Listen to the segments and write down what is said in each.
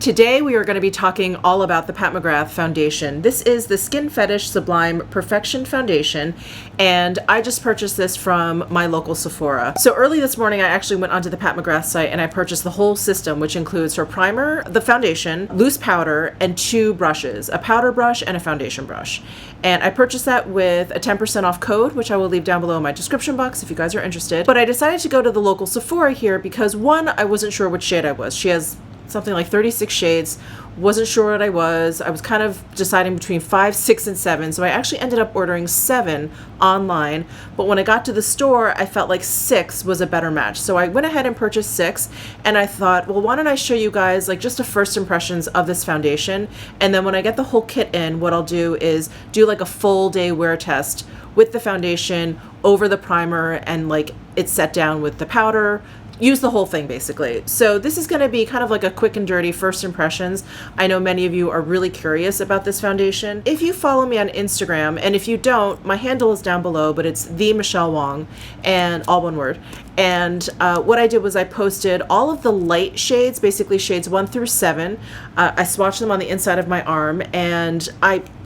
Today we are going to be talking all about the Pat McGrath foundation. This is the Skin Fetish Sublime Perfection Foundation, and I just purchased this from my local Sephora. So early this morning I actually went onto the Pat McGrath site and I purchased the whole system, which includes her primer, the foundation, loose powder, and 2 brushes, a powder brush and a foundation brush. And I purchased that with a 10% off code, which I will leave down below in my description box if you guys are interested. But I decided to go to the local Sephora here because, one, I wasn't sure which shade I was. She has something like 36 shades, wasn't sure what I was kind of deciding between 5, 6, and 7, so I actually ended up ordering 7 online, but when I got to the store I felt like 6 was a better match, so I went ahead and purchased 6, and I thought, well, why don't I show you guys like just a first impressions of this foundation, and then when I get the whole kit in, what I'll do is do like a full day wear test with the foundation over the primer, and like it's set down with the powder, use the whole thing basically. So this is going to be kind of like a quick and dirty first impressions. I know many of you are really curious about this foundation. If you follow me on Instagram, and if you don't, my handle is down below, but it's the Michele Wang, and all one word. And what I did was I posted all of the light shades, basically shades 1 through 7. I swatched them on the inside of my arm, and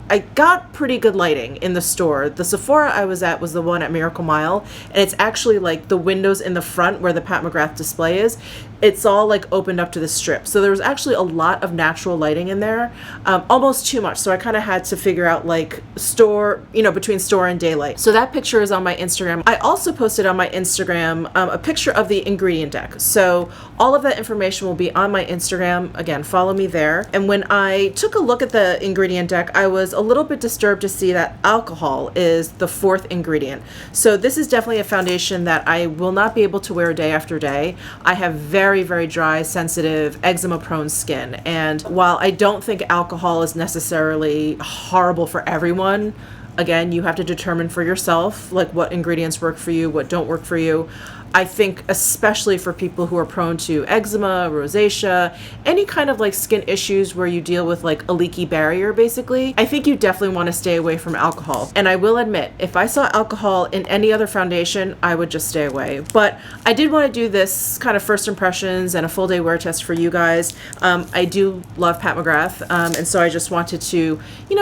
I got pretty good lighting in the store. The Sephora I was at was the one at Miracle Mile, and it's actually like the windows in the front where the Pat McGrath display is. It's all like opened up to the strip. So there was actually a lot of natural lighting in there, almost too much. So I kind of had to figure out like between store and daylight. So that picture is on my Instagram. I also posted on my Instagram a picture of the ingredient deck. So all of that information will be on my Instagram. Again, follow me there. And when I took a look at the ingredient deck, I was a little bit disturbed to see that alcohol is the 4th ingredient. So this is definitely a foundation that I will not be able to wear day after day. I have very, very dry, sensitive, eczema-prone skin. And while I don't think alcohol is necessarily horrible for everyone, again, you have to determine for yourself like what ingredients work for you, what don't work for you. I think especially for people who are prone to eczema, rosacea, any kind of like skin issues where you deal with like a leaky barrier basically, I think you definitely want to stay away from alcohol. And I will admit, if I saw alcohol in any other foundation, I would just stay away. But I did want to do this kind of first impressions and a full day wear test for you guys. I do love Pat McGrath, and so I just wanted to,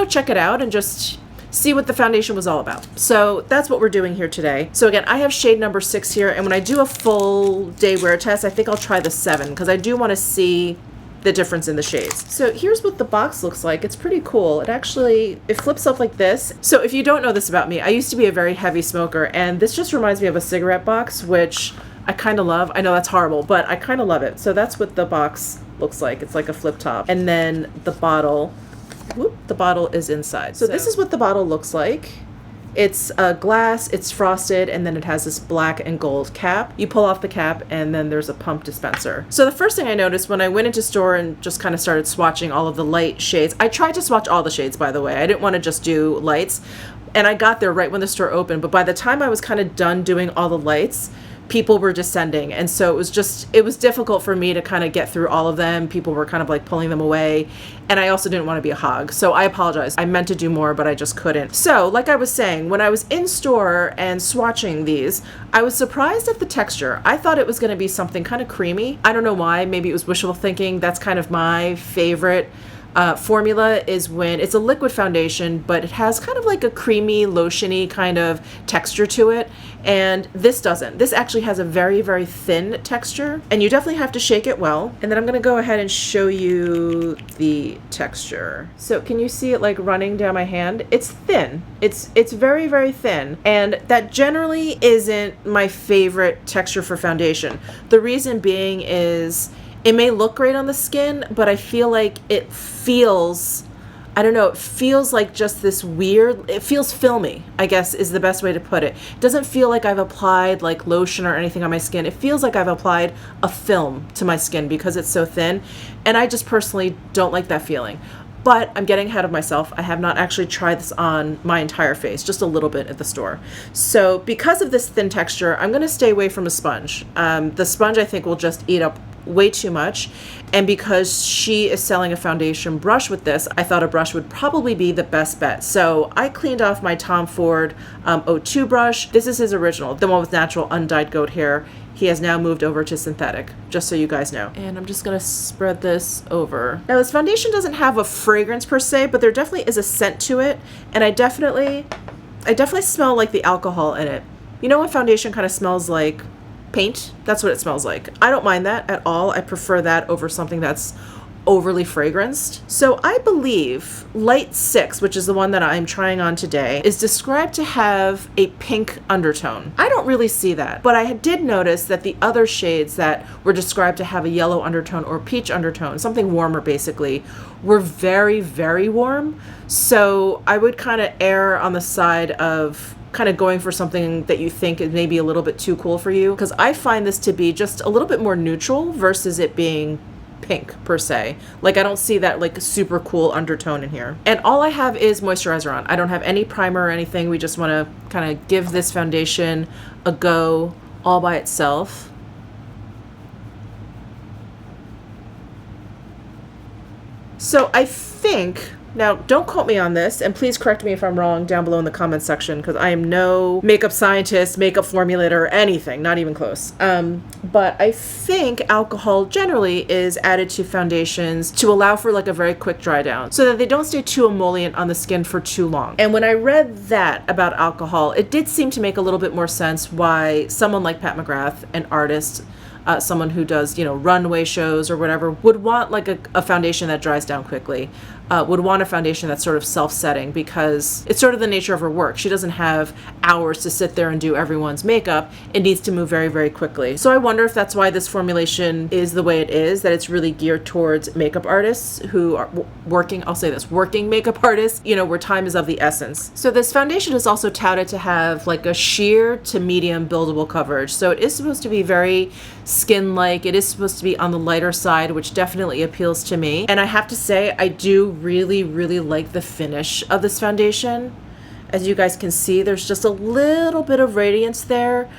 check it out and just see what the foundation was all about. So that's what we're doing here today. So again, I have shade number 6 here, and when I do a full day wear test, I think I'll try the 7 because I do want to see the difference in the shades. So here's what the box looks like. It's pretty cool. It flips up like this. So if you don't know this about me, I used to be a very heavy smoker, and this just reminds me of a cigarette box, which I kind of love. I know that's horrible, but I kind of love it. So that's what the box looks like. It's like a flip top. And then the bottle is inside. So this is what the bottle looks like. It's glass, it's frosted, and then it has this black and gold cap. You pull off the cap, and then there's a pump dispenser. So the first thing I noticed when I went into store and just kind of started swatching all of the light shades, I tried to swatch all the shades, by the way. I didn't want to just do lights, and I got there right when the store opened, but by the time I was kind of done doing all the lights, people were descending, and so it was difficult for me to kind of get through all of them. People were kind of like pulling them away, and I also didn't want to be a hog, so I apologize. I meant to do more, but I just couldn't. So like I was saying, when I was in store and swatching these, I was surprised at the texture. I thought it was going to be something kind of creamy. I don't know why. Maybe it was wishful thinking. That's kind of my favorite formula, is when it's a liquid foundation, but it has kind of like a creamy, lotiony kind of texture to it. And this doesn't. This actually has a very, very thin texture, and you definitely have to shake it well. And then I'm going to go ahead and show you the texture. So can you see it like running down my hand? It's thin. It's very, very thin. And that generally isn't my favorite texture for foundation. The reason being is it may look great on the skin, but I feel like it feels like just this weird, it feels filmy, I guess is the best way to put it. It doesn't feel like I've applied like lotion or anything on my skin. It feels like I've applied a film to my skin because it's so thin, and I just personally don't like that feeling. But I'm getting ahead of myself. I have not actually tried this on my entire face, just a little bit at the store. So because of this thin texture, I'm going to stay away from a sponge. The sponge I think will just eat up way too much, and because she is selling a foundation brush with this, I thought a brush would probably be the best bet. So I cleaned off my Tom Ford O2 brush. This is his original, the one with natural undyed goat hair. he has now moved over to synthetic, just so you guys know. And I'm just gonna spread this over. Now this foundation doesn't have a fragrance per se, but there definitely is a scent to it, and I definitely smell like the alcohol in it. You know when foundation kind of smells like paint? That's what it smells like. I don't mind that at all. I prefer that over something that's overly fragranced. So I believe Light 6, which is the one that I'm trying on today, is described to have a pink undertone. I don't really see that, but I did notice that the other shades that were described to have a yellow undertone or peach undertone, something warmer basically, were very, very warm. So I would kind of err on the side of kind of going for something that you think is maybe a little bit too cool for you, because I find this to be just a little bit more neutral versus it being pink per se. Like I don't see that like super cool undertone in here. And all I have is moisturizer on. I don't have any primer or anything. We just want to kind of give this foundation a go all by itself. So I think, now don't quote me on this, and please correct me if I'm wrong down below in the comments section, because I am no makeup scientist, makeup formulator, or anything, not even close. But I think alcohol generally is added to foundations to allow for like a very quick dry down, so that they don't stay too emollient on the skin for too long. And when I read that about alcohol, it did seem to make a little bit more sense why someone like Pat McGrath, an artist, someone who does, you know, runway shows or whatever, would want like a foundation that dries down quickly, would want a foundation that's sort of self-setting, because it's sort of the nature of her work. She doesn't have hours to sit there and do everyone's makeup. It needs to move very, very quickly. So I wonder if that's why this formulation is the way it is, that it's really geared towards makeup artists who are working, I'll say this, working makeup artists, you know, where time is of the essence. So this foundation is also touted to have like a sheer to medium buildable coverage. So it is supposed to be very skin-like. It is supposed to be on the lighter side, which definitely appeals to me. And I have to say, I do really, really like the finish of this foundation. As you guys can see, there's just a little bit of radiance there.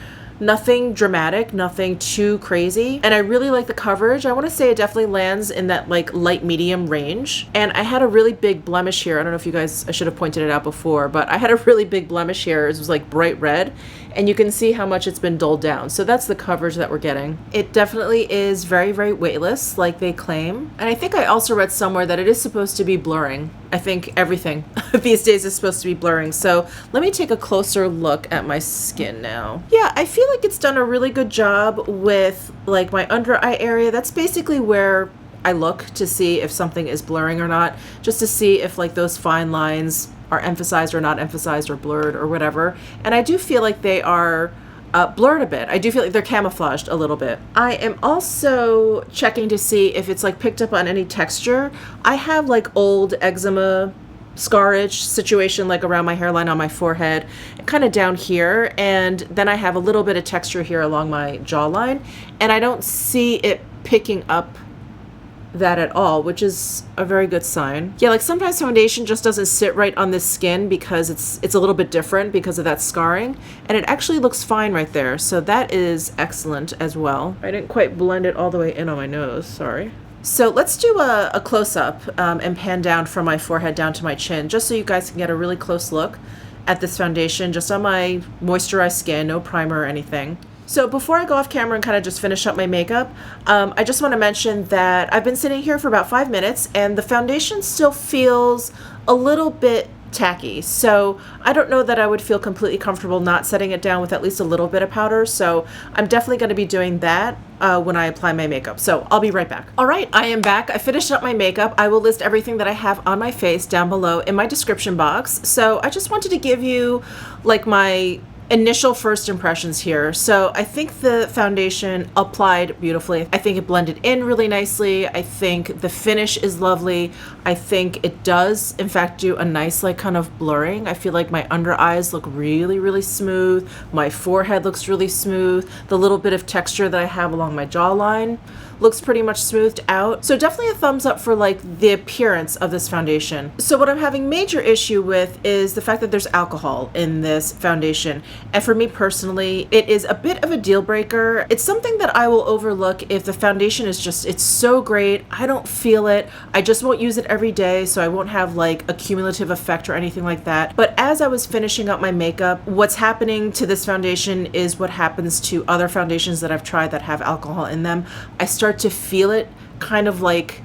Nothing dramatic, nothing too crazy. And I really like the coverage. I want to say it definitely lands in that like light medium range. And I had a really big blemish here. I don't know if you guys, I should have pointed it out before, but I had a really big blemish here. It was like bright red. And you can see how much it's been dulled down. So that's the coverage that we're getting. It definitely is very, very weightless, like they claim. And I think I also read somewhere that it is supposed to be blurring. I think everything these days is supposed to be blurring. So let me take a closer look at my skin now. Yeah, I feel like it's done a really good job with like my under eye area. That's basically where I look to see if something is blurring or not, just to see if like those fine lines are emphasized or not emphasized or blurred or whatever. And I do feel like they are blurred a bit. I do feel like they're camouflaged a little bit. I am also checking to see if it's like picked up on any texture. I have like old eczema scarage situation like around my hairline on my forehead, kind of down here, and then I have a little bit of texture here along my jawline, and I don't see it picking up that at all, which is a very good sign. Yeah, like sometimes foundation just doesn't sit right on this skin because it's a little bit different because of that scarring, and it actually looks fine right there, so that is excellent as well. I didn't quite blend it all the way in on my nose, sorry. So let's do a close-up and pan down from my forehead down to my chin, just so you guys can get a really close look at this foundation just on my moisturized skin, no primer or anything. So before I go off camera and kind of just finish up my makeup, I just want to mention that I've been sitting here for about 5 minutes and the foundation still feels a little bit tacky. So I don't know that I would feel completely comfortable not setting it down with at least a little bit of powder. So I'm definitely going to be doing that when I apply my makeup. So I'll be right back. All right, I am back. I finished up my makeup. I will list everything that I have on my face down below in my description box. So I just wanted to give you like my initial first impressions here. So I think the foundation applied beautifully. I think it blended in really nicely. I think the finish is lovely. I think it does in fact do a nice like kind of blurring. I feel like my under eyes look really, really smooth. My forehead looks really smooth. The little bit of texture that I have along my jawline looks pretty much smoothed out. So definitely a thumbs up for like the appearance of this foundation. So what I'm having major issue with is the fact that there's alcohol in this foundation. And for me personally, it is a bit of a deal breaker. It's something that I will overlook if the foundation is just, it's so great. I don't feel it. I just won't use it every day, so I won't have like a cumulative effect or anything like that. But as I was finishing up my makeup, what's happening to this foundation is what happens to other foundations that I've tried that have alcohol in them. I start to feel it kind of like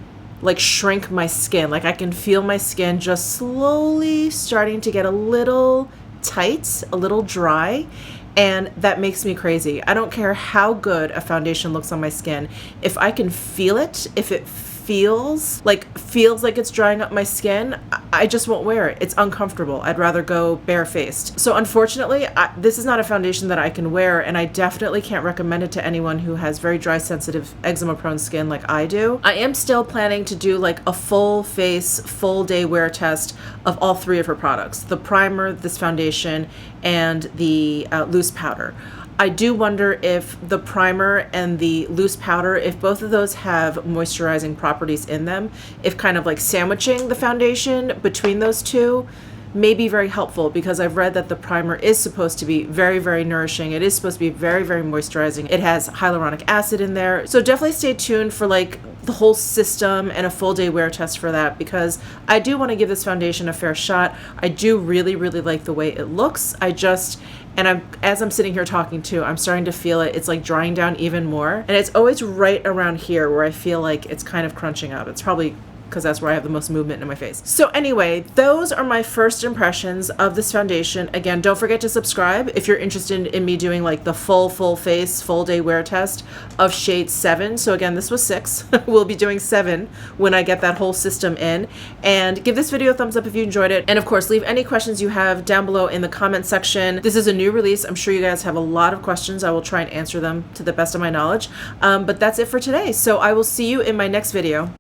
shrink my skin. Like I can feel my skin just slowly starting to get a little tight, a little dry, and that makes me crazy. I don't care how good a foundation looks on my skin. If I can feel it, if it feels like it's drying up my skin, I just won't wear it. It's uncomfortable. I'd rather go barefaced. So unfortunately, this is not a foundation that I can wear, and I definitely can't recommend it to anyone who has very dry, sensitive, eczema prone skin like I do. I am still planning to do like a full face, full day wear test of all 3 of her products: the primer, this foundation, and the loose powder. I do wonder if the primer and the loose powder, if both of those have moisturizing properties in them, if kind of like sandwiching the foundation between those two may be very helpful, because I've read that the primer is supposed to be very, very nourishing. It is supposed to be very, very moisturizing. It has hyaluronic acid in there. So definitely stay tuned for like the whole system and a full day wear test for that, because I do want to give this foundation a fair shot. I do really, really like the way it looks. As I'm sitting here talking too, I'm starting to feel it. It's like drying down even more. And it's always right around here where I feel like it's kind of crunching up. It's probably because that's where I have the most movement in my face. So anyway, those are my first impressions of this foundation. Again, don't forget to subscribe if you're interested in me doing like the full face, full day wear test of shade 7. So again, this was 6. We'll be doing 7 when I get that whole system in. And give this video a thumbs up if you enjoyed it. And of course, leave any questions you have down below in the comment section. This is a new release. I'm sure you guys have a lot of questions. I will try and answer them to the best of my knowledge. But that's it for today. So I will see you in my next video.